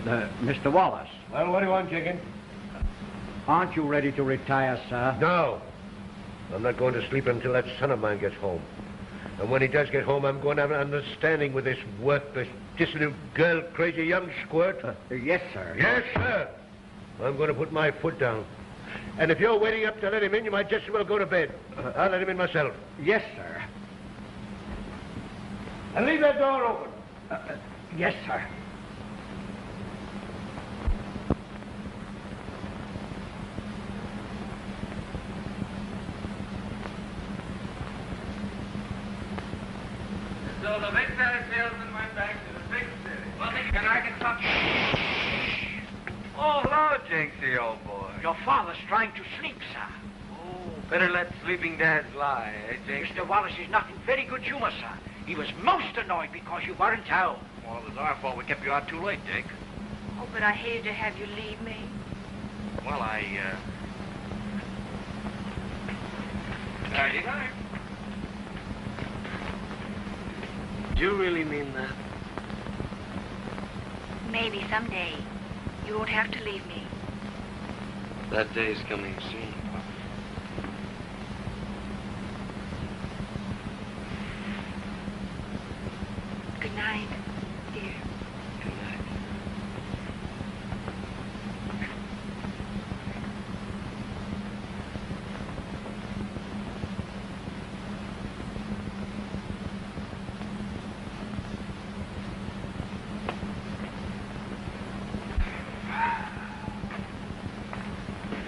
Mr. Wallace. Well, what do you want, Jenkins? Aren't you ready to retire, sir? No. I'm not going to sleep until that son of mine gets home. And when he does get home, I'm going to have an understanding with this worthless, dissolute, girl-crazy young squirt. Yes, sir. Yes, sir. I'm going to put my foot down. And if you're waiting up to let him in, you might just as well go to bed. I'll let him in myself. Yes, sir. And leave that door open. Yes, sir. So the big fella salesman went back to the big city. Well, can I get something? Oh, hello, Jinxie, old boy. Your father's trying to sleep, sir. Oh, better let sleeping dads lie, eh, Jinx? Mr. Wallace is not in very good humor, sir. He was most annoyed because you weren't out. Well, it was our fault we kept you out too late, Dick. Oh, but I hated to have you leave me. Well, Nighty night. Do you really mean that? Maybe someday you won't have to leave me. That day's coming soon. Good night, dear. Good night.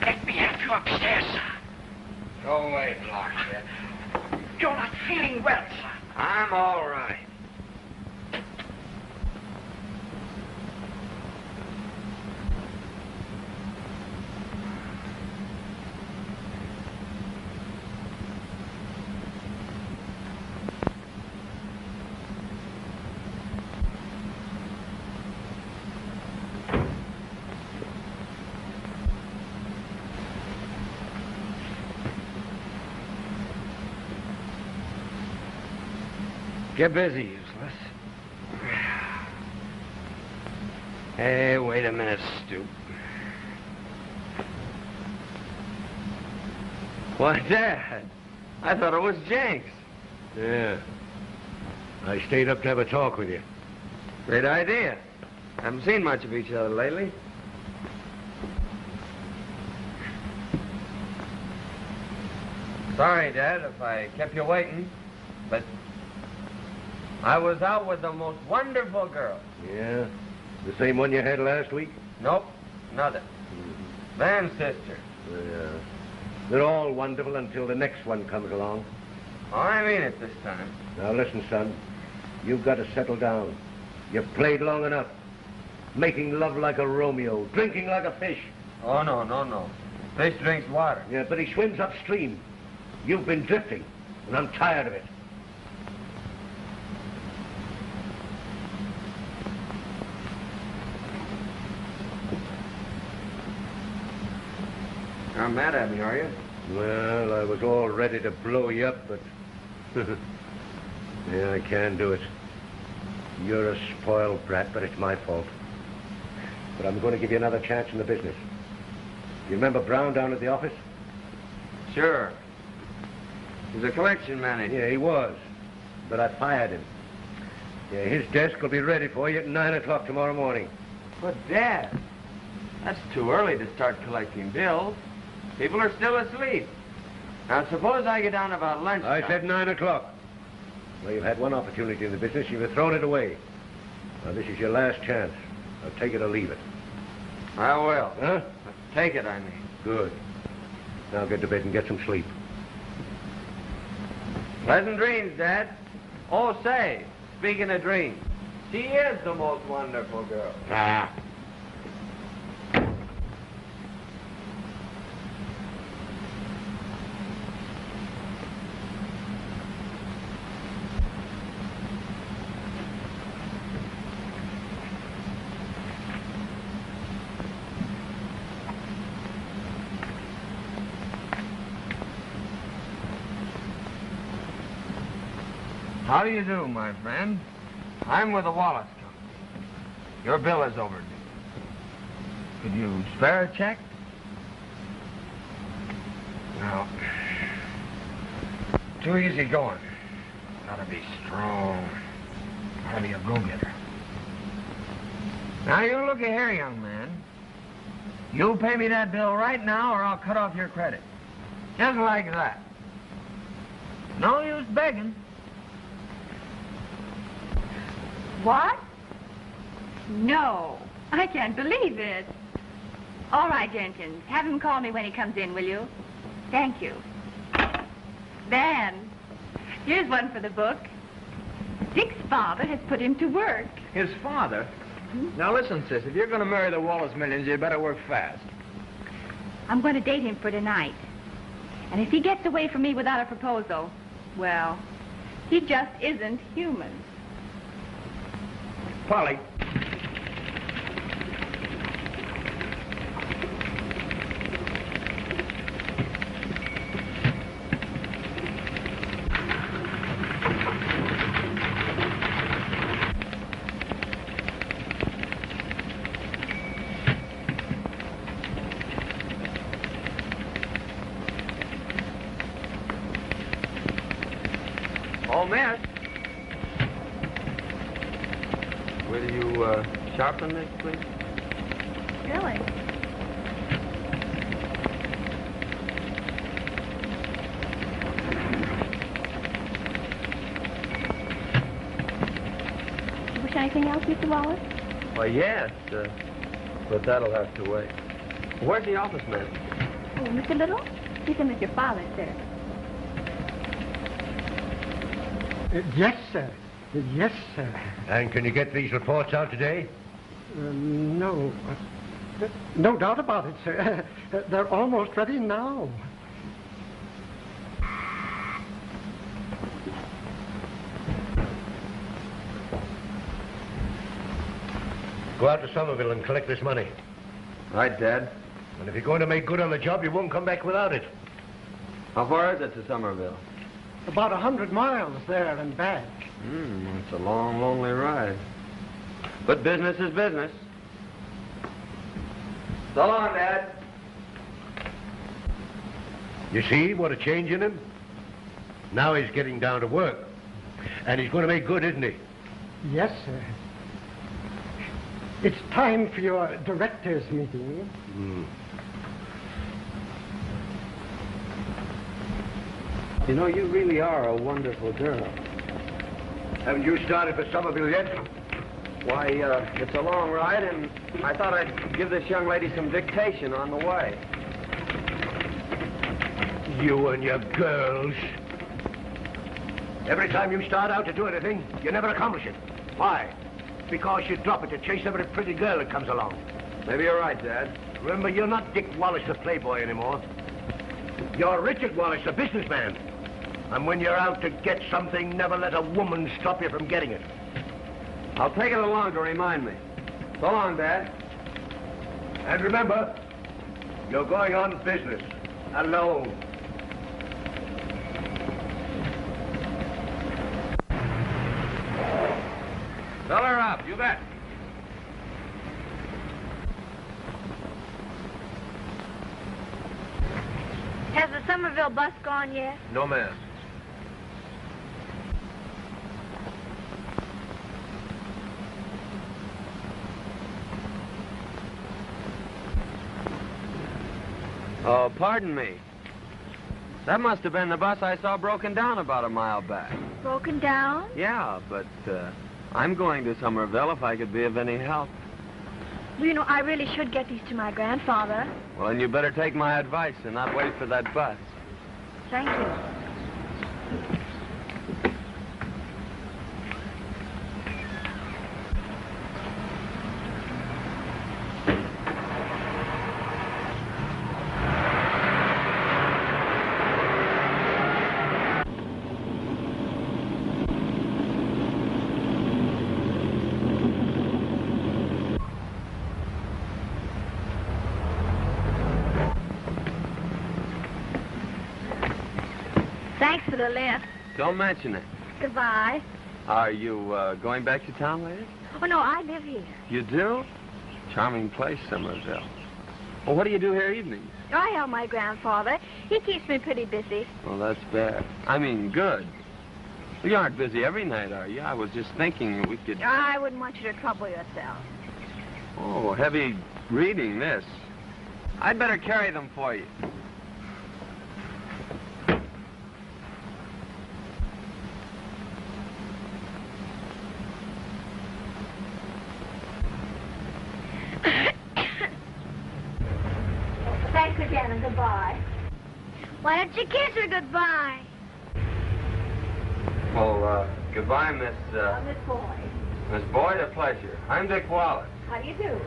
Let me help you upstairs, sir. Go away, Blockhead. You're not feeling well, sir. I'm all right. Get busy, useless. Hey, wait a minute, Stoop. Why, Dad? I thought it was Jenks. Yeah. I stayed up to have a talk with you. Great idea. Haven't seen much of each other lately. Sorry, Dad, if I kept you waiting, but I was out with the most wonderful girl. Yeah? The same one you had last week? Nope, another. Van's sister. Yeah. They're all wonderful until the next one comes along. Oh, I mean it this time. Now listen, son. You've got to settle down. You've played long enough. Making love like a Romeo, drinking like a fish. Oh, no. Fish drinks water. Yeah, but he swims upstream. You've been drifting, and I'm tired of it. You're not mad at me, are you? Well, I was all ready to blow you up, but... yeah, I can do it. You're a spoiled brat, but it's my fault. But I'm going to give you another chance in the business. You remember Brown down at the office? Sure. He's a collection manager. Yeah, he was. But I fired him. Yeah, his desk will be ready for you at 9 o'clock tomorrow morning. But, Dad, that's too early to start collecting bills. People are still asleep. Now, suppose I get down about lunchtime. I said 9 o'clock. Well, you've had one opportunity in the business. You've thrown it away. Now, this is your last chance. Now, take it or leave it. I will. Huh? Take it, I mean. Good. Now get to bed and get some sleep. Pleasant dreams, Dad. Oh, say, speaking of dreams, she is the most wonderful girl. Ah. How do you do, my friend? I'm with the Wallace Company. Your bill is overdue. Could you spare a check? No. Too easy going. Gotta be strong. Gotta be a go-getter. Now, you look here, young man. You pay me that bill right now or I'll cut off your credit. Just like that. No use begging. What? No, I can't believe it. All right, Jenkins, have him call me when he comes in, will you? Thank you. Ben, here's one for the book. Dick's father has put him to work. His father? Now listen, sis, if you're going to marry the Wallace millions, you better work fast. I'm going to date him for tonight. And if he gets away from me without a proposal, well, he just isn't human. Polly. Oh, miss. Will you sharpen this, please? Really? You wish anything else, Mr. Wallace? Why, yes, but that'll have to wait. Where's the office man? Oh, Mr. Little? He's in with your father, sir. Yes, sir. Yes, sir. And can you get these reports out today? No. No doubt about it, sir. They're almost ready now. Go out to Somerville and collect this money. Right, Dad. And if you're going to make good on the job, you won't come back without it. How far is it to Somerville? About 100 miles there and back. It's a long, lonely ride. But business is business. So long, Dad. You see what a change in him? Now he's getting down to work. And he's going to make good, isn't he? Yes, sir. It's time for your directors' meeting. You know, you really are a wonderful girl. Haven't you started for Somerville yet? Why, it's a long ride, and I thought I'd give this young lady some dictation on the way. You and your girls. Every time you start out to do anything, you never accomplish it. Why? Because you drop it to chase every pretty girl that comes along. Maybe you're right, Dad. Remember, you're not Dick Wallace, the playboy, anymore. You're Richard Wallace, the businessman. And when you're out to get something, never let a woman stop you from getting it. I'll take it along to remind me. So long, Dad. And remember, you're going on business, alone. Fill her up, you bet. Has the Somerville bus gone yet? No, ma'am. Oh, pardon me. That must have been the bus I saw broken down about a mile back. Broken down? Yeah, but I'm going to Somerville if I could be of any help. Well, you know, I really should get these to my grandfather. Well, then you better take my advice and not wait for that bus. Thank you. Thanks for the lift. Don't mention it. Goodbye. Are you going back to town later? Oh, no, I live here. You do? Charming place, Somerville. Well, what do you do here evenings? I help my grandfather. He keeps me pretty busy. Well, that's bad. I mean, good. You aren't busy every night, are you? I was just thinking we could... I wouldn't want you to trouble yourself. Oh, heavy reading, this. I'd better carry them for you. Thanks again and goodbye. Why don't you kiss her goodbye? Well, goodbye, Miss Boyd. Miss Boyd, a pleasure. I'm Dick Wallace. How do you do?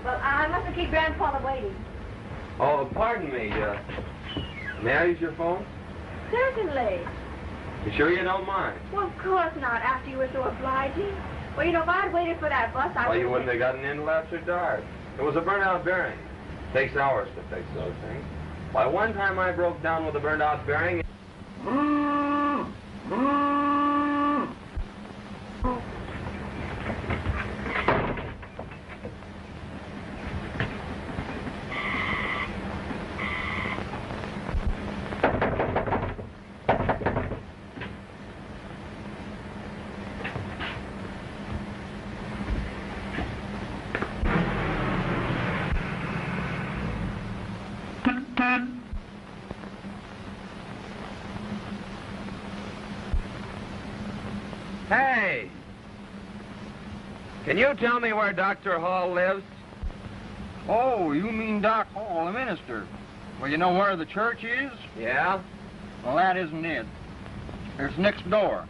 Well, I mustn't keep Grandfather waiting. Oh, pardon me, may I use your phone? Certainly. You sure you don't mind? Well, of course not, after you were so obliging. Well, you know, if I'd waited for that bus, I Well, you wouldn't wouldn't have gotten in till after dark. It was a burnt-out bearing. Takes hours to fix those things. Why, one time I broke down with a burnt-out bearing. Hey! Can you tell me where Dr. Hall lives? Oh, you mean Doc Hall, the minister. Well, you know where the church is? Yeah? Well, that isn't it. It's next door.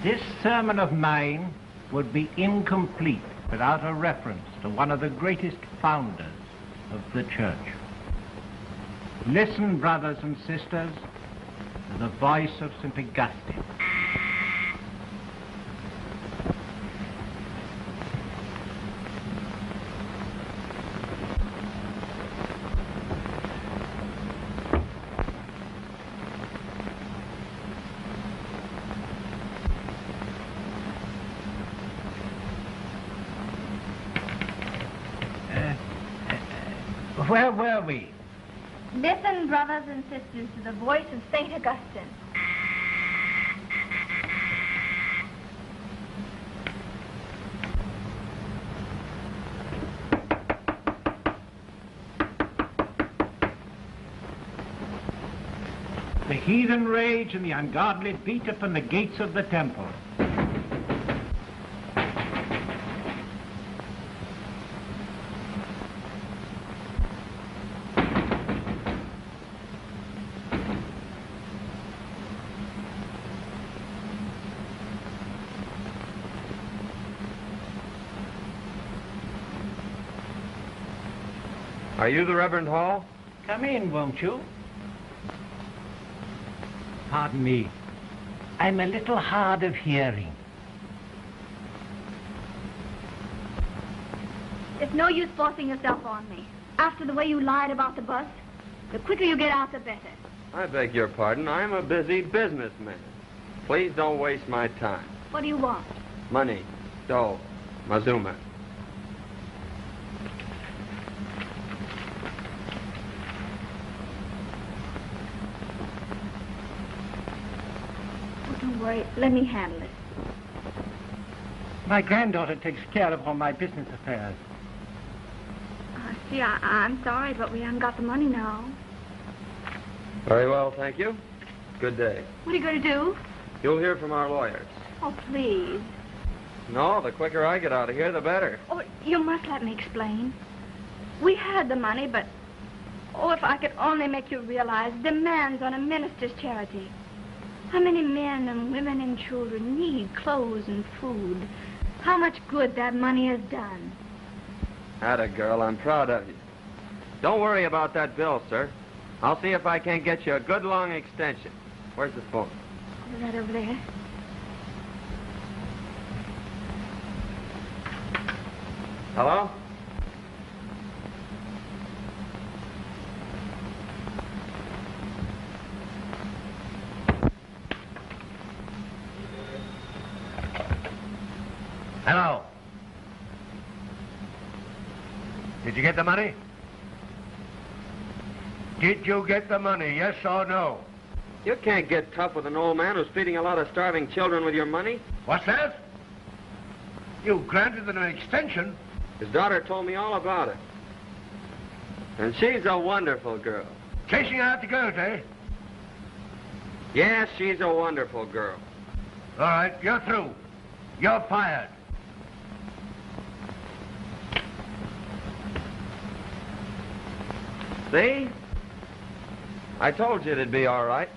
This sermon of mine would be incomplete without a reference to one of the greatest founders of the church. Listen, brothers and sisters, to the voice of St. Augustine. Where were we? Listen, brothers and sisters, to the voice of St. Augustine. The heathen rage and the ungodly beat upon the gates of the temple. Are you the Reverend Hall? Come in, won't you? Pardon me. I'm a little hard of hearing. It's no use forcing yourself on me. After the way you lied about the bus, the quicker you get out, the better. I beg your pardon. I'm a busy businessman. Please don't waste my time. What do you want? Money, dough, Mazuma. Don't worry. Let me handle it. My granddaughter takes care of all my business affairs. See, I'm sorry, but we haven't got the money now. Very well, thank you. Good day. What are you going to do? You'll hear from our lawyers. Oh, please. No, the quicker I get out of here, the better. Oh, you must let me explain. We had the money, but... Oh, if I could only make you realize demands on a minister's charity. How many men and women and children need clothes and food. How much good that money has done. Atta girl, I'm proud of you. Don't worry about that bill, sir. I'll see if I can't get you a good long extension. Where's the phone? Right over there. Hello? Hello. Did you get the money? Did you get the money, yes or no? You can't get tough with an old man who's feeding a lot of starving children with your money. What's that? You granted them an extension. His daughter told me all about it. And she's a wonderful girl. Chasing after girls, eh? Yes, she's a wonderful girl. All right, you're through. You're fired. See? I told you it'd be all right.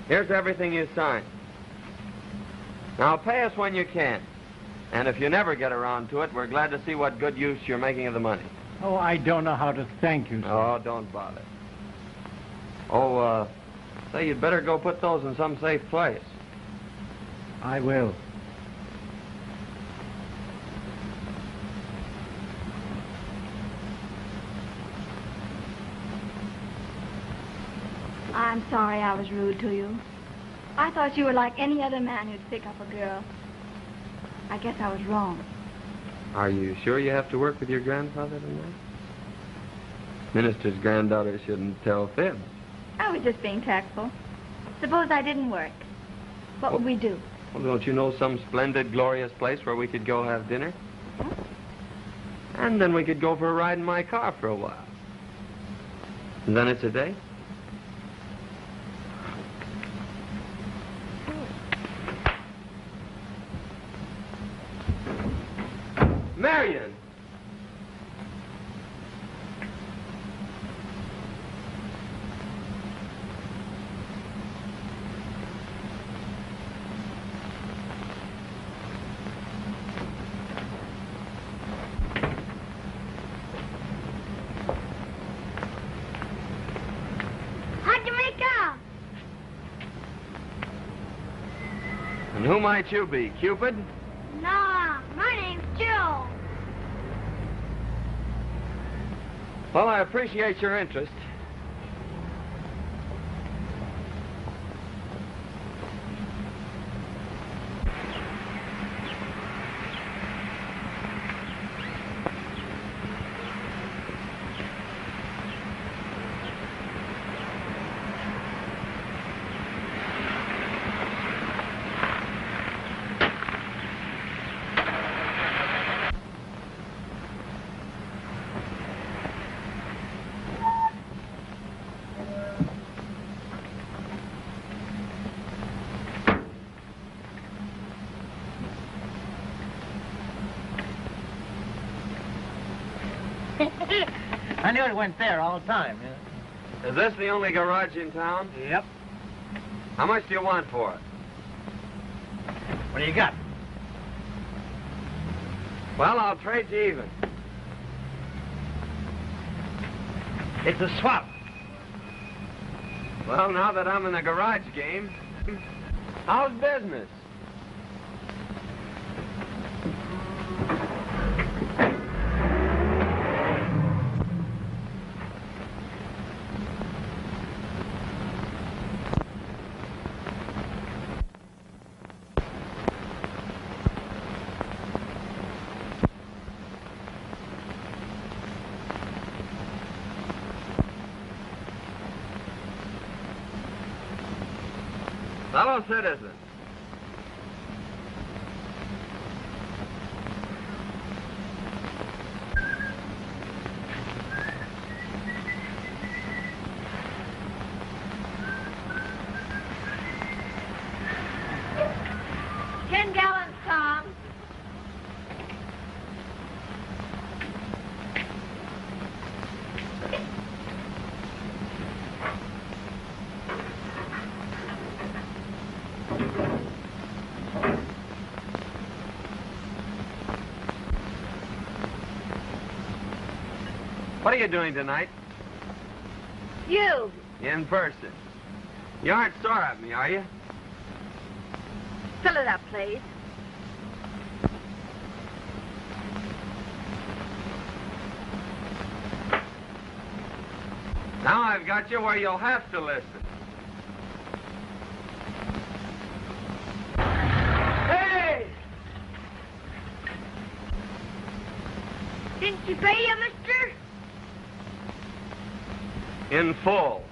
Here's everything you signed. Now pay us when you can. And if you never get around to it, we're glad to see what good use you're making of the money. Oh, I don't know how to thank you, sir. Oh, don't bother. Oh, say, you'd better go put those in some safe place. I will. I'm sorry I was rude to you. I thought you were like any other man who'd pick up a girl. I guess I was wrong. Are you sure you have to work with your grandfather tonight? Minister's granddaughter shouldn't tell fibs. I was just being tactful. Suppose I didn't work. What would we do? Well, don't you know some splendid, glorious place where we could go have dinner? Huh? And then we could go for a ride in my car for a while. And then it's a date? Marion! How'd you make out? And who might you be, Cupid? Nah, my name's Jill. Well, I appreciate your interest. I knew it went there all the time. Is this the only garage in town? Yep. How much do you want for it? What do you got? Well, I'll trade you even. It's a swap. Well, now that I'm in the garage game, how's business? Fellow citizen. $10 gallons, Tom. What are you doing tonight? You. In person. You aren't sore at me, are you? Fill it up, please. Now I've got you where you'll have to listen. Hey! Didn't you pay you, mister? In full.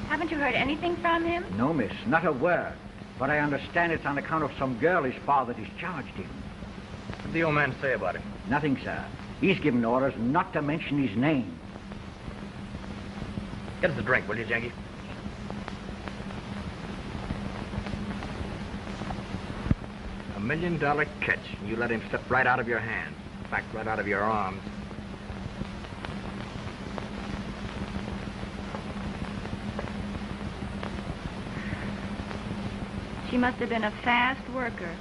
Haven't you heard anything from him? No, miss, not a word. But I understand it's on account of some girl his father discharged him. What did the old man say about him? Nothing, sir. He's given orders not to mention his name. Get us a drink, will you, Janky? $1 million catch. You let him slip right out of your hand. In fact, right out of your arms. She must have been a fast worker.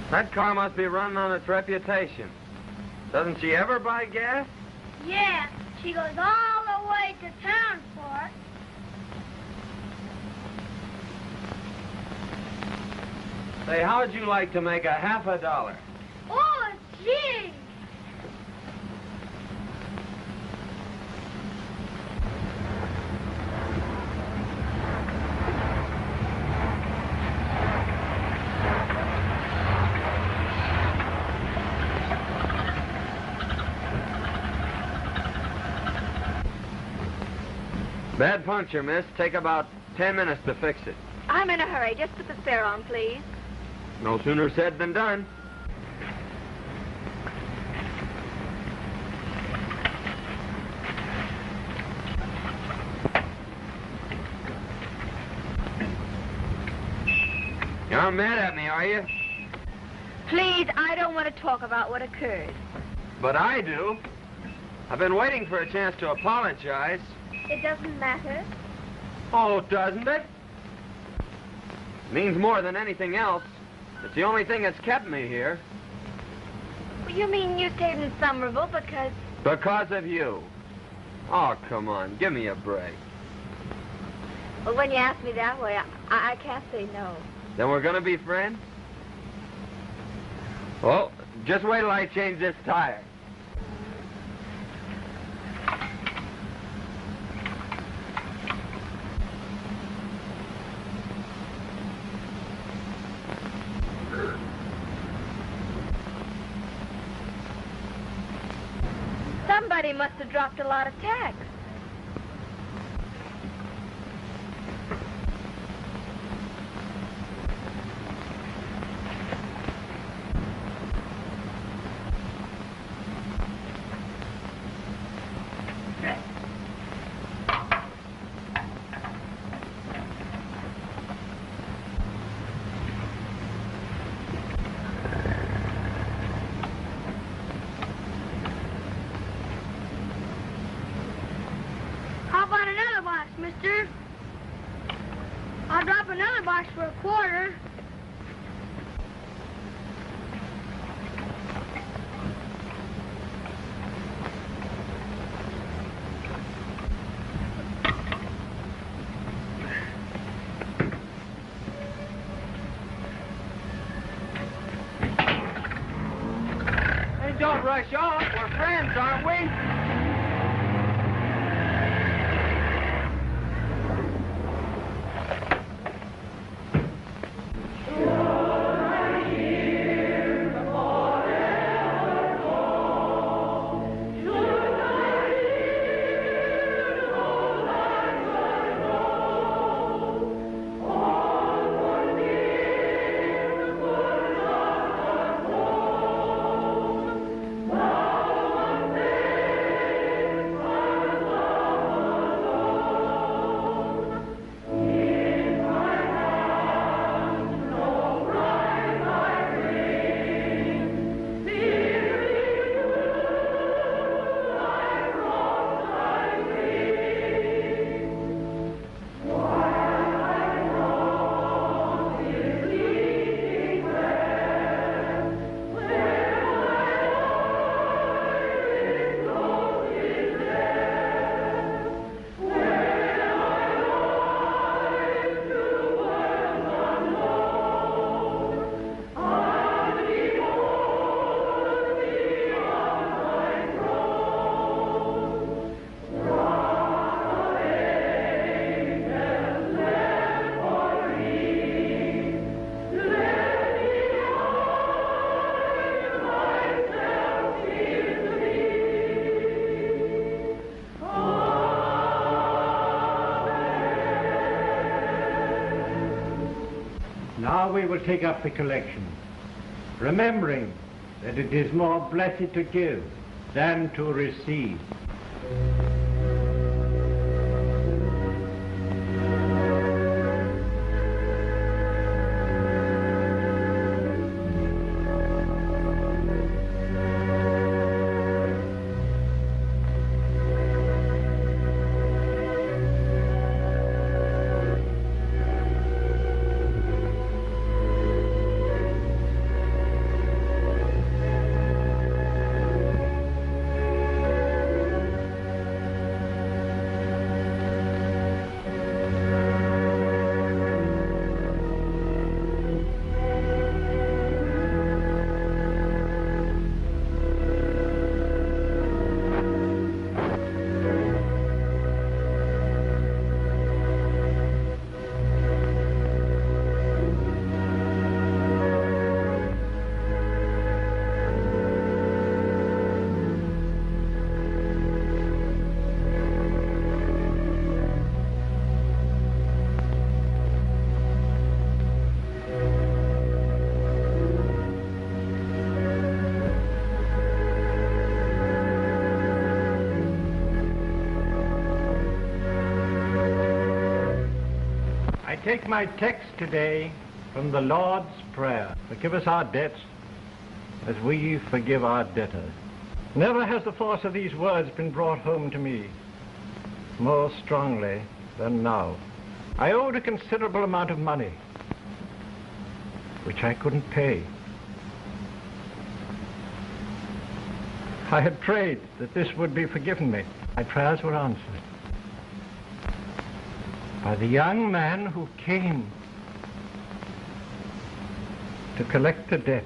That car must be running on its reputation. Doesn't she ever buy gas? Yeah, she goes all the way to town for it. Say, how'd you like to make $half a dollar? Oh, gee! Bad puncture, miss. Take about 10 minutes to fix it. I'm in a hurry. Just put the spare on, please. No sooner said than done. You're mad at me, are you? Please, I don't want to talk about what occurred. But I do. I've been waiting for a chance to apologize. It doesn't matter. Oh, doesn't it? Means more than anything else. It's the only thing that's kept me here. You mean you stayed in Somerville because... Because of you. Oh, come on. Give me a break. Well, when you ask me that way, I can't say no. Then we're gonna be friends? Well, just wait till I change this tire. Somebody must have dropped a lot of tacks. Mister, I'll drop another box for a quarter. Hey, don't rush off. We're friends, aren't we? Now we will take up the collection, remembering that it is more blessed to give than to receive. I take my text today from the Lord's Prayer. Forgive us our debts as we forgive our debtors. Never has the force of these words been brought home to me more strongly than now. I owed a considerable amount of money, which I couldn't pay. I had prayed that this would be forgiven me. My prayers were answered by the young man who came to collect the debt.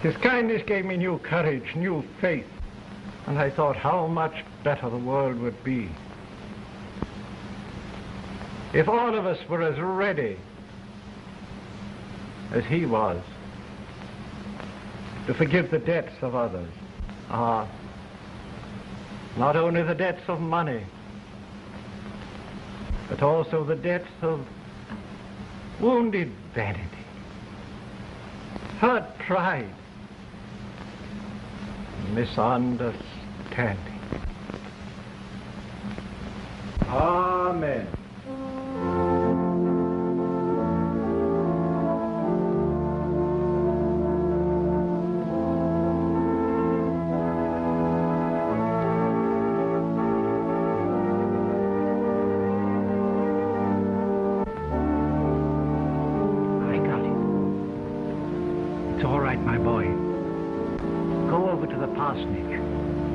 His kindness gave me new courage, new faith, and I thought how much better the world would be if all of us were as ready as he was to forgive the debts of others. Not only the debts of money, but also the debts of wounded vanity, hurt pride, misunderstanding. Amen.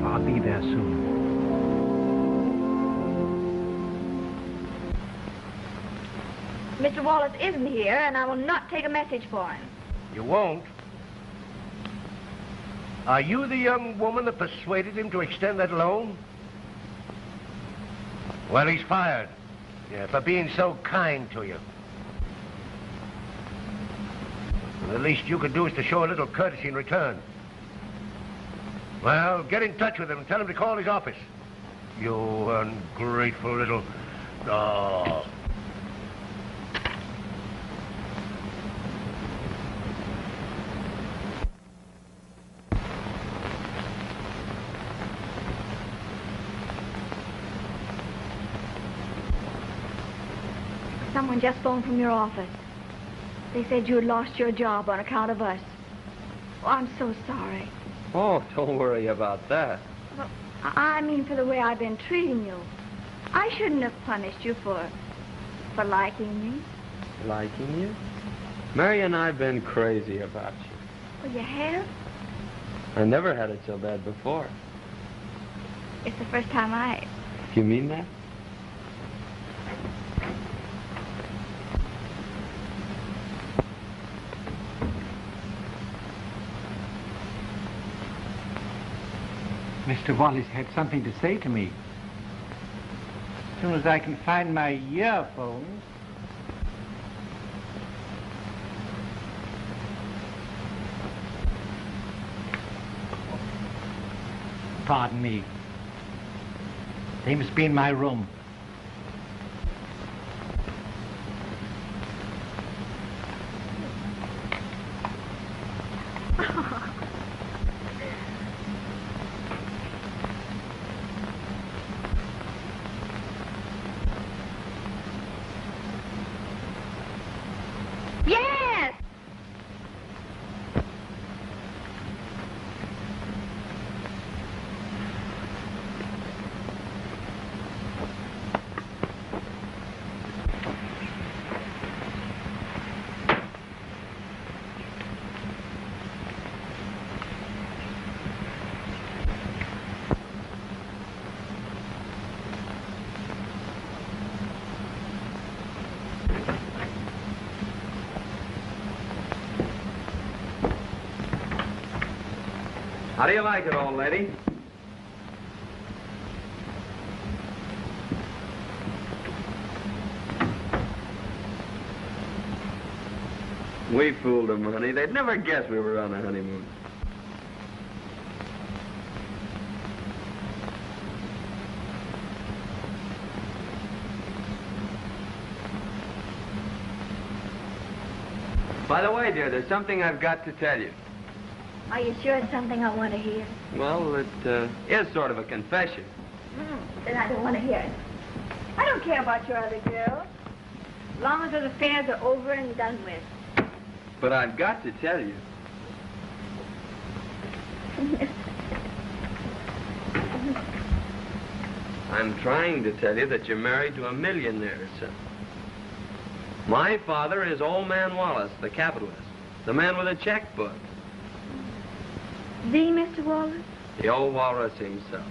I'll be there soon. Mr. Wallace isn't here, and I will not take a message for him. You won't? Are you the young woman that persuaded him to extend that loan? Well, he's fired. Yeah, for being so kind to you. And the least you could do is to show a little courtesy in return. Well, get in touch with him and tell him to call his office. You ungrateful little... Oh. Someone just phoned from your office. They said you had lost your job on account of us. Oh, I'm so sorry. Oh, don't worry about that. Well, I mean for the way I've been treating you. I shouldn't have punished you for liking me. Liking you? Mary and I have been crazy about you. Well, you have? I never had it so bad before. It's the first time I... You mean that? Mr. Wallace had something to say to me. As soon as I can find my earphones. Pardon me. They must be in my room. How do you like it, old lady? We fooled them, honey. They'd never guess we were on a honeymoon. By the way, dear, there's something I've got to tell you. Are you sure it's something I want to hear? Well, it is sort of a confession. Then I don't want to hear it. I don't care about your other girls. As long as those affairs are over and done with. But I've got to tell you. I'm trying to tell you that you're married to a millionaire, son. My father is old man Wallace, the capitalist. The man with a checkbook. The Mr. Wallace? The old walrus himself.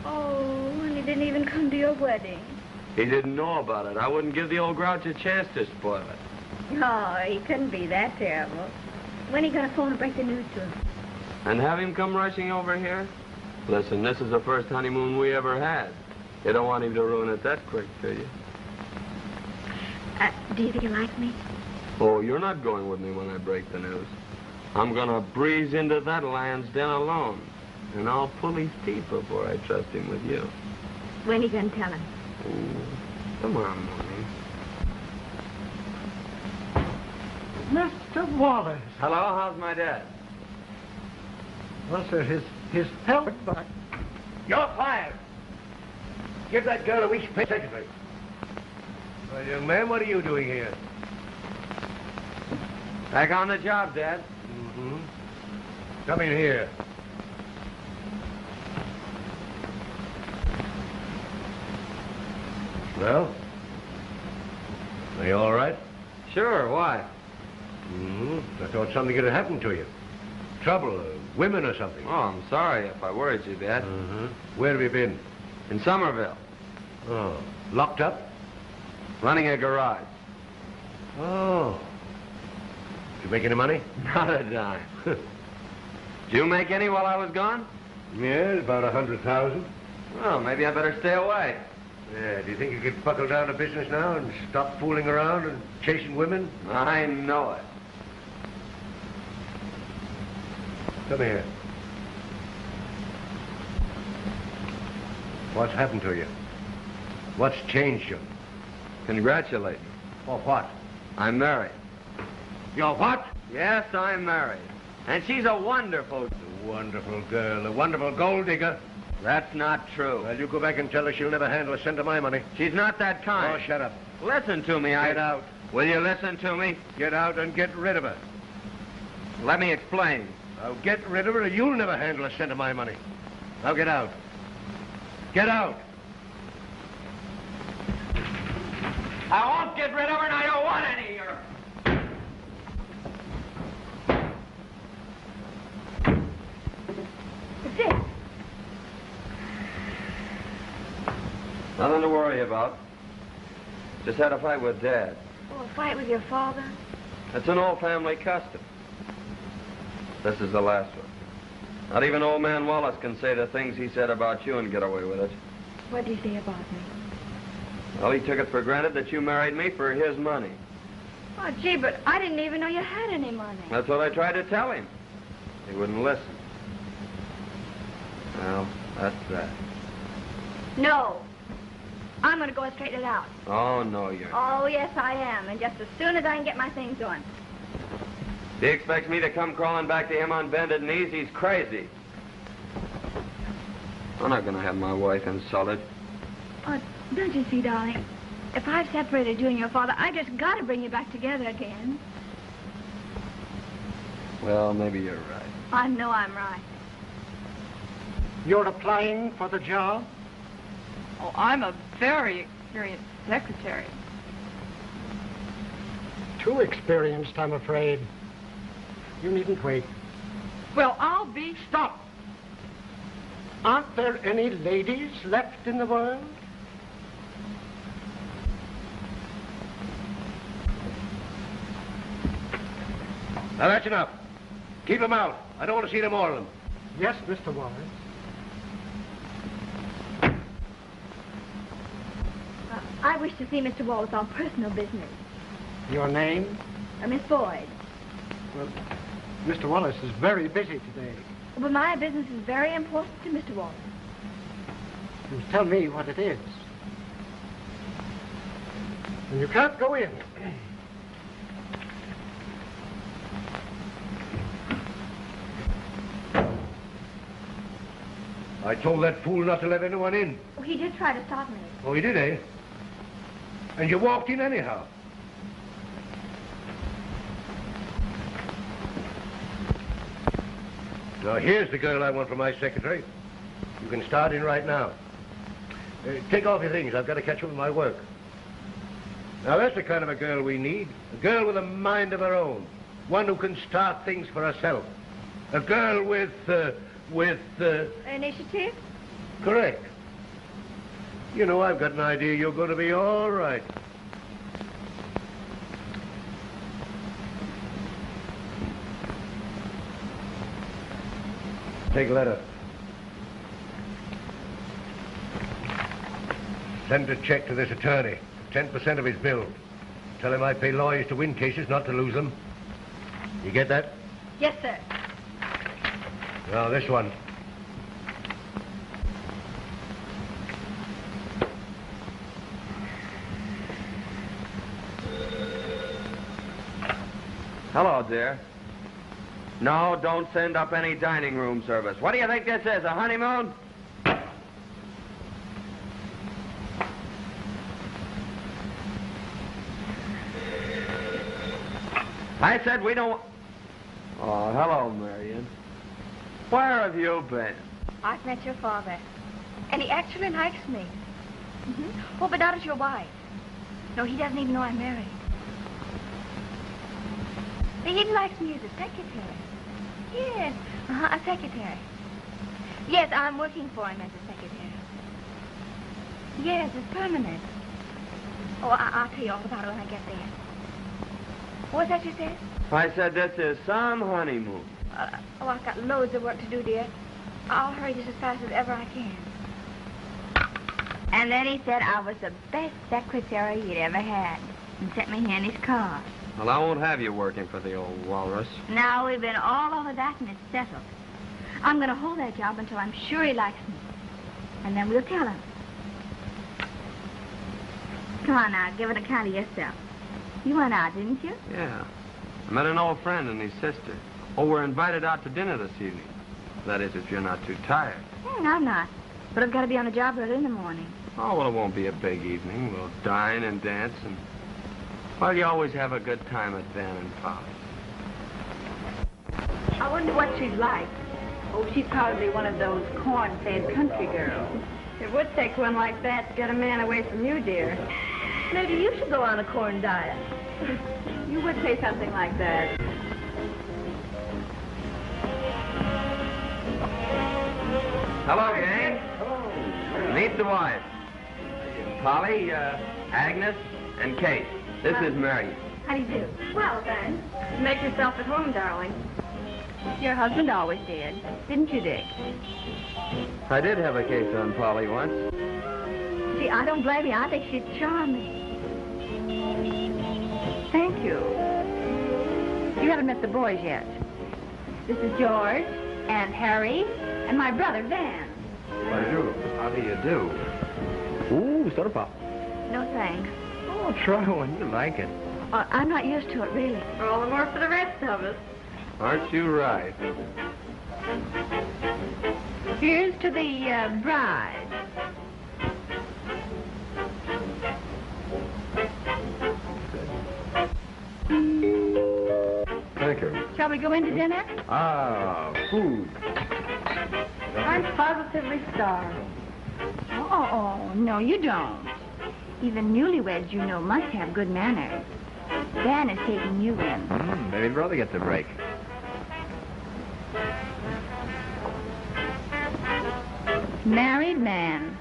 Oh, and he didn't even come to your wedding. He didn't know about it. I wouldn't give the old grouch a chance to spoil it. Oh, he couldn't be that terrible. When are you going to phone and break the news to him? And have him come rushing over here? Listen, this is the first honeymoon we ever had. You don't want him to ruin it that quick, do you? Do you think you like me? Oh, you're not going with me when I break the news. I'm gonna breeze into that lion's den alone. And I'll pull his teeth before I trust him with you. When are you going to tell him? Oh, tomorrow morning. Mr. Wallace. Hello, how's my dad? Well, sir, his health back. You're fired. Give that girl a week's pay. Secretary. Well, young man, what are you doing here? Back on the job, Dad. Mm-hmm. Come in here. Well? Are you all right? Sure, why? Mm-hmm. I thought something had happened to you. Trouble, women or something. Oh, I'm sorry if I worried you, Dad. Mm-hmm. Where have you been? In Somerville. Oh, locked up? Running a garage. Oh. Did you make any money? Not a dime. Did you make any while I was gone? Yeah, about 100,000. Well, maybe I better stay away. Yeah, do you think you could buckle down to business now and stop fooling around and chasing women? I know it. Come here. What's happened to you? What's changed you? Congratulate me. For what? I'm married. You're what? Yes, I'm married. And she's a wonderful girl, a wonderful gold digger. That's not true. Well, you go back and tell her she'll never handle a cent of my money. She's not that kind. Oh, shut up. Listen to me, Get out. Will you listen to me? Get out and get rid of her. Let me explain. Now, get rid of her or you'll never handle a cent of my money. Now, get out. Get out. I won't get rid of her, and I don't want any of her. What's it? Nothing to worry about. Just had a fight with Dad. Oh, a fight with your father? It's an old family custom. This is the last one. Not even old man Wallace can say the things he said about you and get away with it. What did he say about me? Well, he took it for granted that you married me for his money. Oh, gee, but I didn't even know you had any money. That's what I tried to tell him. He wouldn't listen. Well, that's that. No. I'm going to go and straighten it out. Oh, no, you're not. Oh, yes, I am. And just as soon as I can get my things on. He expects me to come crawling back to him on bended knees. He's crazy. I'm not going to have my wife insulted. Oh, don't you see, darling? If I've separated you and your father, I just got to bring you back together again. Well, maybe you're right. I know I'm right. You're applying for the job? Oh, I'm a very experienced secretary. Too experienced, I'm afraid. You needn't wait. Well, I'll be... Stop! Aren't there any ladies left in the world? Now, that's enough. Keep them out. I don't want to see them more of them. Yes, Mr. Wallace. I wish to see Mr. Wallace on personal business. Your name? Miss Boyd. Well, Mr. Wallace is very busy today. But my business is very important to Mr. Wallace. You tell me what it is. And you can't go in. I told that fool not to let anyone in. Oh, he did try to stop me. Oh, he did, eh? And you walked in anyhow. Now, here's the girl I want for my secretary. You can start in right now. Take off your things. I've got to catch up with my work. Now, that's the kind of a girl we need. A girl with a mind of her own. One who can start things for herself. A girl with... Initiative? Correct. You know, I've got an idea you're going to be all right. Take a letter. Send a check to this attorney. 10% of his bill. Tell him I pay lawyers to win cases, not to lose them. You get that? Yes, sir. Now, this one. Hello, dear. No, don't send up any dining room service. What do you think this is, a honeymoon? I said we don't... Oh, hello, Marion. Where have you been? I've met your father. And he actually likes me. Oh, but not as your wife. No, he doesn't even know I'm married. He likes me as a secretary. Yes, a secretary. Yes, I'm working for him as a secretary. Yes, it's permanent. Oh, I'll tell you all about it when I get there. What's that you said? I said this is some honeymoon. Oh, I've got loads of work to do, dear. I'll hurry just as fast as ever I can. And then he said I was the best secretary he'd ever had and sent me here in his car. Well, I won't have you working for the old walrus. Now, we've been all over that and it's settled. I'm going to hold that job until I'm sure he likes me. And then we'll tell him. Come on now, give an account of yourself. You went out, didn't you? Yeah. I met an old friend and his sister. Oh, we're invited out to dinner this evening. That is, if you're not too tired. I'm not. But I've got to be on the job early in the morning. Oh, well, it won't be a big evening. We'll dine and dance and... Well, you always have a good time at Van and Polly. I wonder what she's like. Oh, she's probably one of those corn-fed country girls. It would take one like that to get a man away from you, dear. Maybe you should go on a corn diet. You would say something like that. Hello, gang. Hello. Meet the wife. Polly, Agnes, and Kate. This is Mary. How do you do? Well, thanks. Make yourself at home, darling. Your husband always did, didn't you, Dick? I did have a case on Polly once. Gee, I don't blame you. I think she's charming. Thank you. You haven't met the boys yet. This is George and Harry and my brother, Van. Bonjour. How do you do? Ooh, soda pop. No, thanks. Oh, try one. You like it. I'm not used to it, really. All the more for the rest of us. Aren't you right? Here's to the bride. Thank you. Shall we go into dinner? Food. I'm positively starved. Oh, no, you don't. Even newlyweds, you know, must have good manners. Dan is taking you in. Maybe brother gets a break. Married man.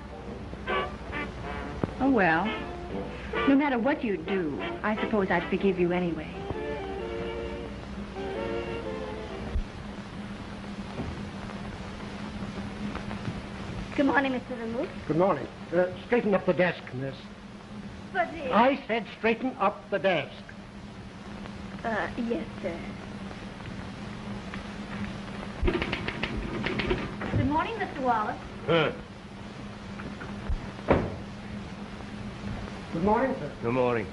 Oh, well. No matter what you do, I suppose I'd forgive you anyway. Good morning, Mr. Remote. Good morning. Straighten up the desk, miss. But I said straighten up the desk. Yes, sir. Good morning, Mr. Wallace. Good morning, sir. Good morning.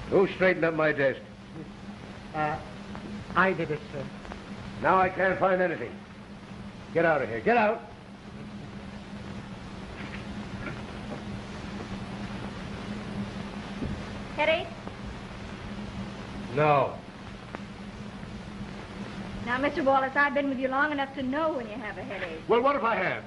Who straightened up my desk? I did it, sir. Now I can't find anything. Get out of here. Get out. Headache? No. Now, Mr. Wallace, I've been with you long enough to know when you have a headache. Well, what if I have?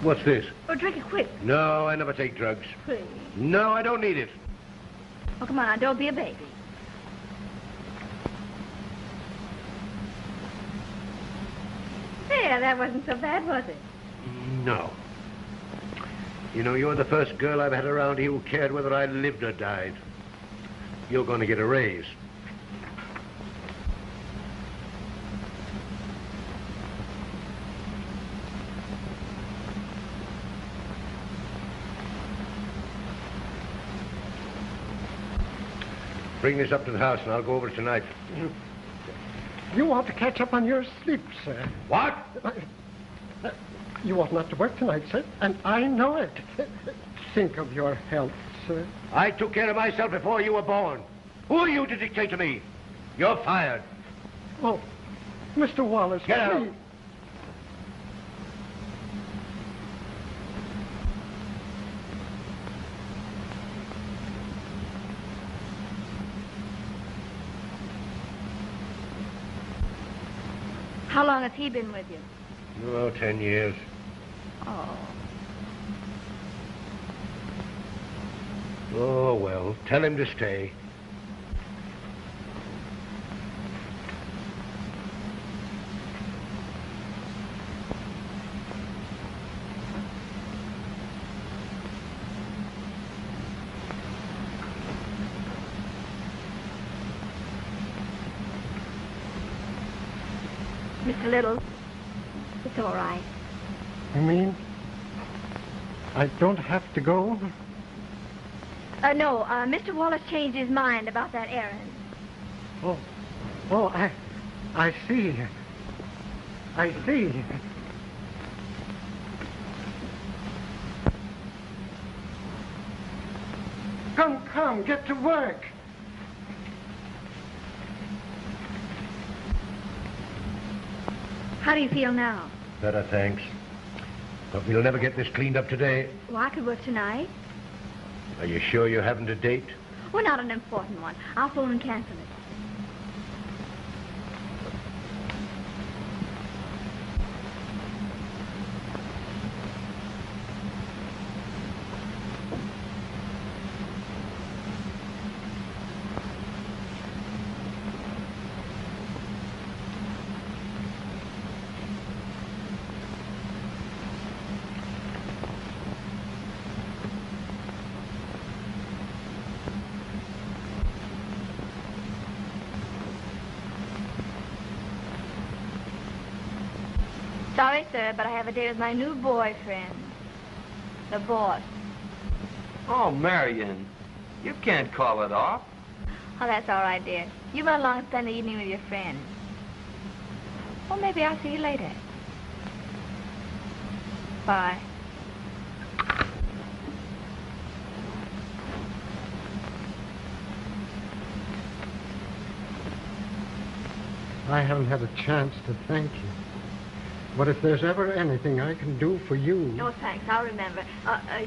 What's this? Oh, drink it quick, No, I never take drugs. please. No, I don't need it. Oh, come on, don't be a baby. There, that wasn't so bad, was it? No. You know, you're the first girl I've had around here who cared whether I lived or died. You're going to get a raise. Bring this up to the house and I'll go over tonight. You ought to catch up on your sleep, sir. What? You ought not to work tonight, sir, and I know it. Think of your health, sir. I took care of myself before you were born. Who are you to dictate to me? You're fired. Oh, Mr. Wallace, Get out. please. How long has he been with you? Oh, 10 years. Oh. Oh, well, tell him to stay. Mr. Little, it's all right. You mean I don't have to go? No, Mr. Wallace changed his mind about that errand. Oh, I see. I see. Come, get to work. How do you feel now? Better, thanks. But we'll never get this cleaned up today. Well, I could work tonight. Are you sure you haven't a date? Well, not an important one. I'll phone and cancel it. Sorry, sir, but I have a date with my new boyfriend. The boss. Oh, Marion, you can't call it off. Oh, that's all right, dear. You run along and spend the evening with your friends. Well, maybe I'll see you later. Bye. I haven't had a chance to thank you. But if there's ever anything I can do for you... No, thanks. I'll remember.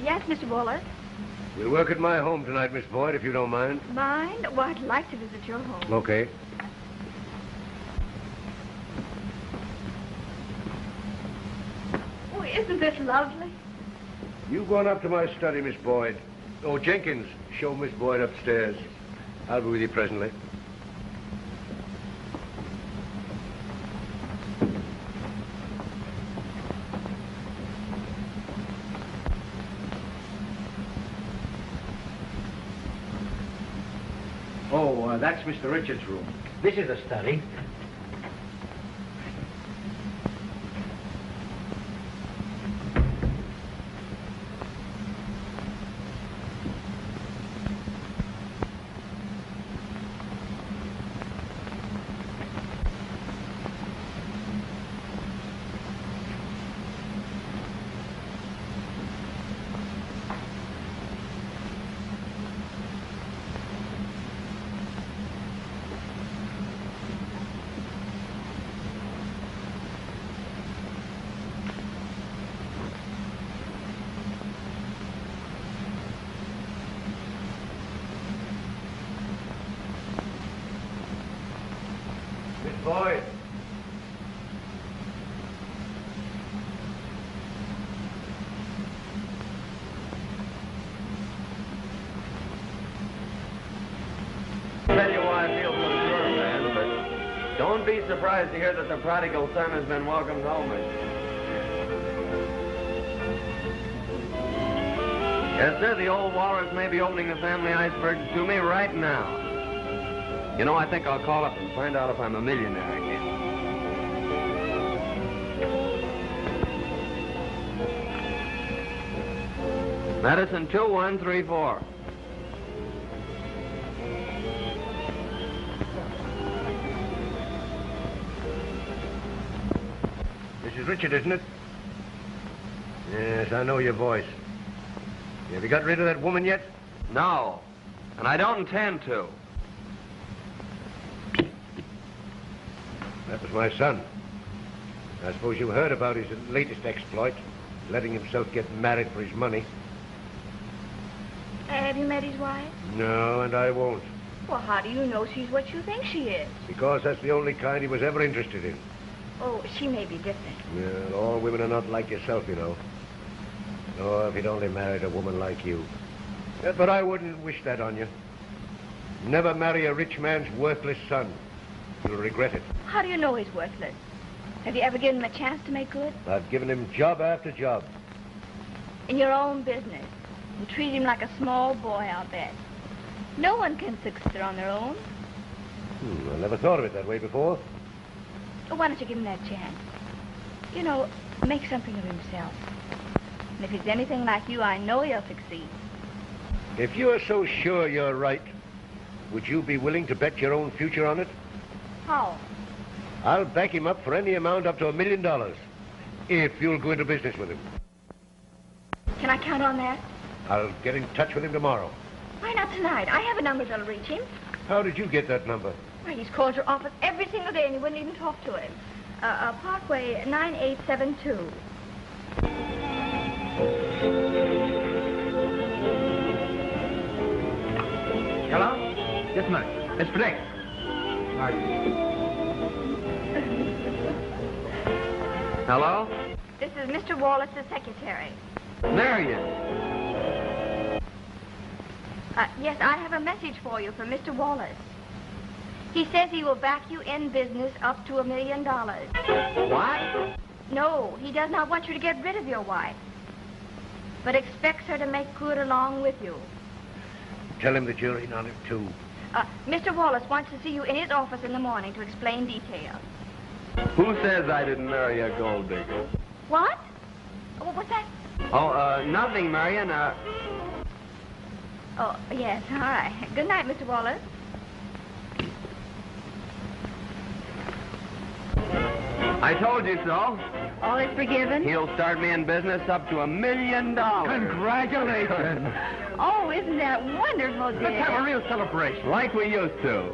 Yes, Mr. Wallace? We'll work at my home tonight, Miss Boyd, if you don't mind. Mind? Well, I'd like to visit your home. Okay. Oh, isn't this lovely? You go on up to my study, Miss Boyd. Oh, Jenkins, show Miss Boyd upstairs. I'll be with you presently. Oh, that's Mr. Richards' room. This is a study. Boyd. I'll tell you why I feel so sure, man, but don't be surprised to hear that the prodigal son has been welcomed home. Yes, sir, the old Wallace may be opening the family icebergs to me right now. You know, I think I'll call up and find out if I'm a millionaire again. Medicine 2134. Mrs. Richard, isn't it? Yes, I know your voice. Have you got rid of that woman yet? No, and I don't intend to. That was my son. I suppose you heard about his latest exploit, letting himself get married for his money. Have you met his wife? No, and I won't. Well, how do you know she's what you think she is? Because that's the only kind he was ever interested in. Oh, she may be different. Yeah, all women are not like yourself, you know. Oh, if he'd only married a woman like you. But I wouldn't wish that on you. Never marry a rich man's worthless son. You'll regret it. How do you know he's worthless? Have you ever given him a chance to make good? I've given him job after job. In your own business. And treat him like a small boy, I'll bet. No one can succeed on their own. I never thought of it that way before. Oh, why don't you give him that chance? You know, make something of himself. And if he's anything like you, I know he'll succeed. If you're so sure you're right, would you be willing to bet your own future on it? How? I'll back him up for any amount up to $1 million, if you'll go into business with him. Can I count on that? I'll get in touch with him tomorrow. Why not tonight? I have a number that'll reach him. How did you get that number? Why, he's called your office every single day and you wouldn't even talk to him. Parkway 9872. Hello? Just a minute. It's prodigal. Hello? This is Mr. Wallace's secretary. Marion. Yes, I have a message for you from Mr. Wallace. He says he will back you in business up to $1 million. What? No, he does not want you to get rid of your wife, but expects her to make good along with you. Tell him that you're in on it, too. Mr. Wallace wants to see you in his office in the morning to explain details. Who says I didn't marry a gold digger? What? Oh, what's that? Oh, nothing, Marion. Oh, yes, all right. Good night, Mr. Wallace. I told you so. All is forgiven? He'll start me in business up to $1 million. Congratulations. Oh, isn't that wonderful, dear? Let's have a real celebration. Like we used to.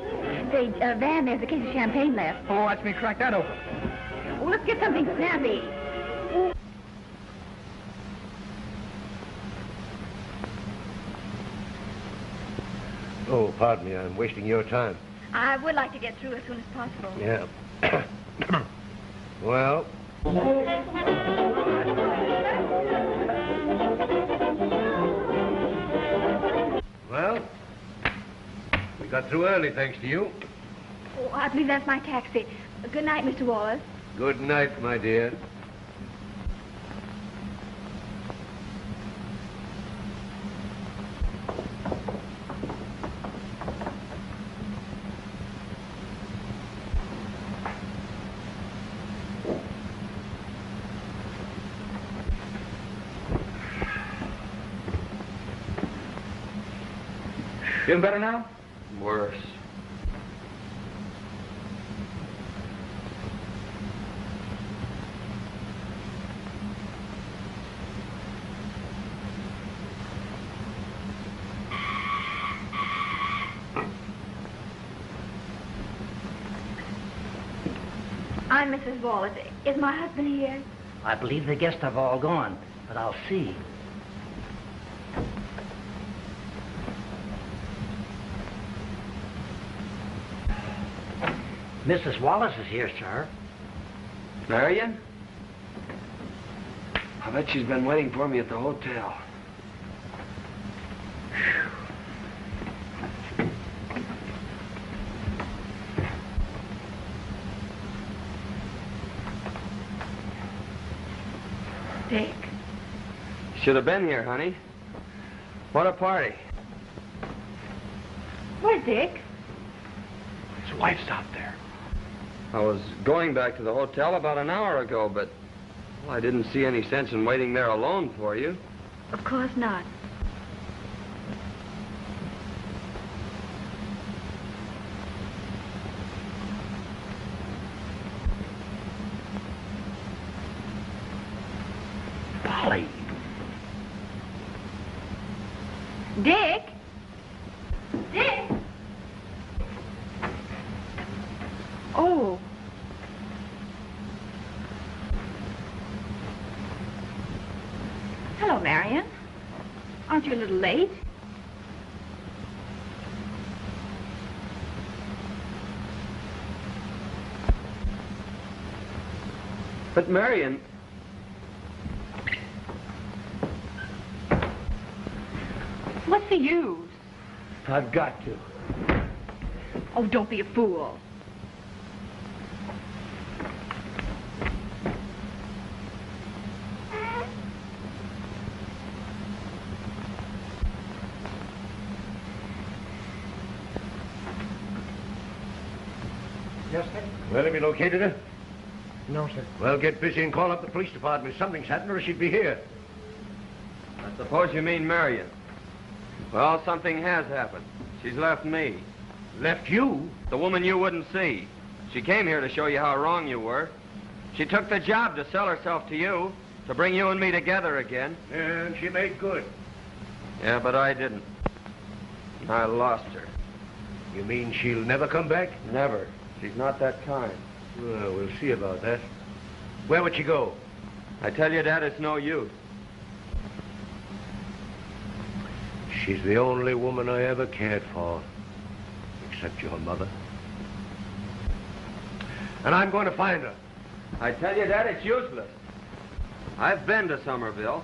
Say, Van, there's a case of champagne left. Oh, watch me crack that open. Oh, let's get something snappy. Oh, pardon me. I'm wasting your time. I would like to get through as soon as possible. Yeah. Well... Well, we got through early, thanks to you. Oh, I believe that's my taxi. Good night, Mr. Wallace. Good night, my dear. Feeling better now? Worse. I'm Mrs. Wallace. Is my husband here? I believe the guests have all gone, but I'll see. Mrs. Wallace is here, sir. Marion? I bet she's been waiting for me at the hotel. Dick. Should have been here, honey. What a party. Where's Dick? His wife's out there. I was going back to the hotel about an hour ago, but well, I didn't see any sense in waiting there alone for you. Of course not. Polly. Dick? Dick? Oh. Hello, Marion. Aren't you a little late? But Marion... What's the use? I've got to. Oh, don't be a fool. Yes, sir? Well, have you located her? No, sir. Well, get busy and call up the police department. Something's happened or she'd be here. I suppose you mean Marion. Well, something has happened. She's left me. Left you? The woman you wouldn't see. She came here to show you how wrong you were. She took the job to sell herself to you, to bring you and me together again. And she made good. Yeah, but I didn't. I lost her. You mean she'll never come back? Never. She's not that kind. Well, we'll see about that. Where would she go? I tell you, Dad, it's no use. She's the only woman I ever cared for, except your mother. And I'm going to find her. I tell you, Dad, it's useless. I've been to Somerville.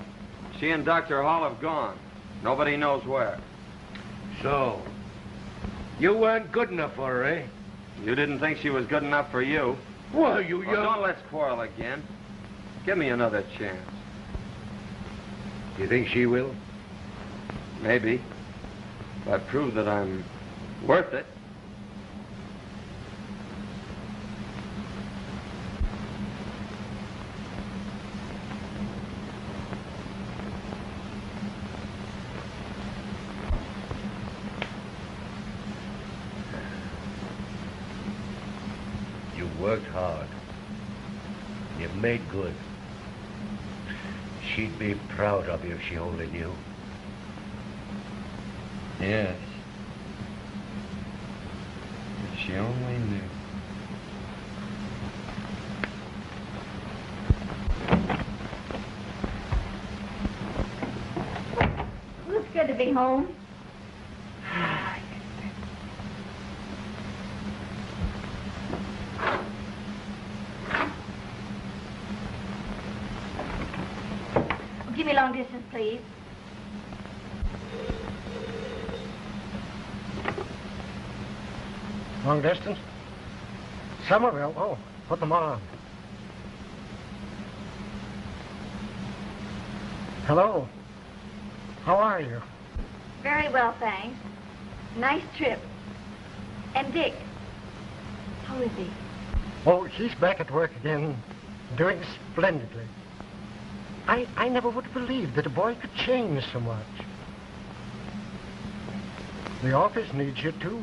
She and Dr. Hall have gone. Nobody knows where. So, you weren't good enough for her, eh? You didn't think she was good enough for you. Well, you Well, don't let's quarrel again. Give me another chance. You think she will? Maybe. If I prove that I'm worth it. You've worked hard. You've made good. She'd be proud of you if she only knew. Yes. If she only knew. Well, it's good to be home. me long distance, please. Long distance? Somerville? Oh, put them on. Hello. How are you? Very well, thanks. Nice trip. And Dick, how is he? Oh, he's back at work again, doing splendidly. I never would have believed that a boy could change so much. The office needs you, too.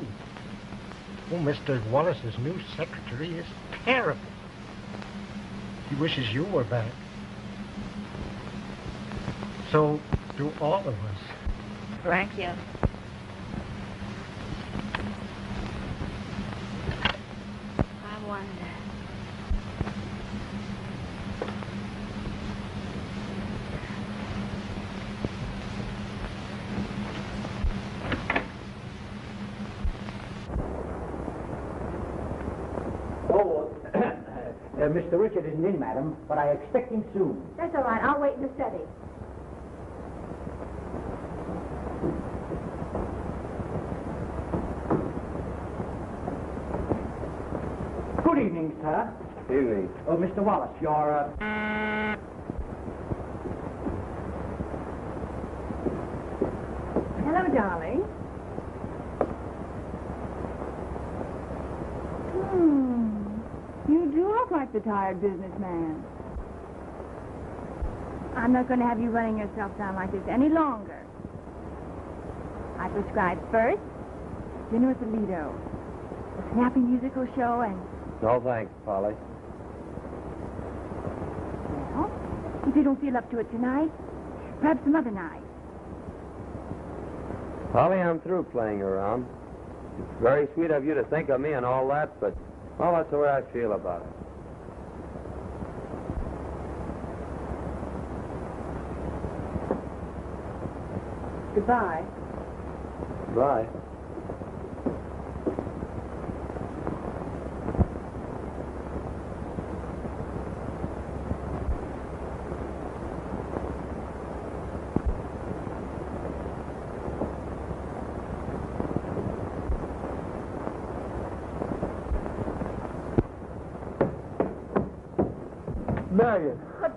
Oh, Mr. Wallace's new secretary is terrible. He wishes you were back. So do all of us. Thank you. I wonder. Mr. Richard isn't in, madam, but I expect him soon. That's all right. I'll wait in the study. Good evening, sir. Evening. Oh, Mr. Wallace, you're, Hello, darling. You do look like the tired businessman. I'm not going to have you running yourself down like this any longer. I prescribed first, dinner at the Lido, a snappy musical show, and... No thanks, Polly. Well, if you don't feel up to it tonight, perhaps some other night. Polly, I'm through playing around. It's very sweet of you to think of me and all that, but, well, that's the way I feel about it. Goodbye. Bye. Marion. Oh,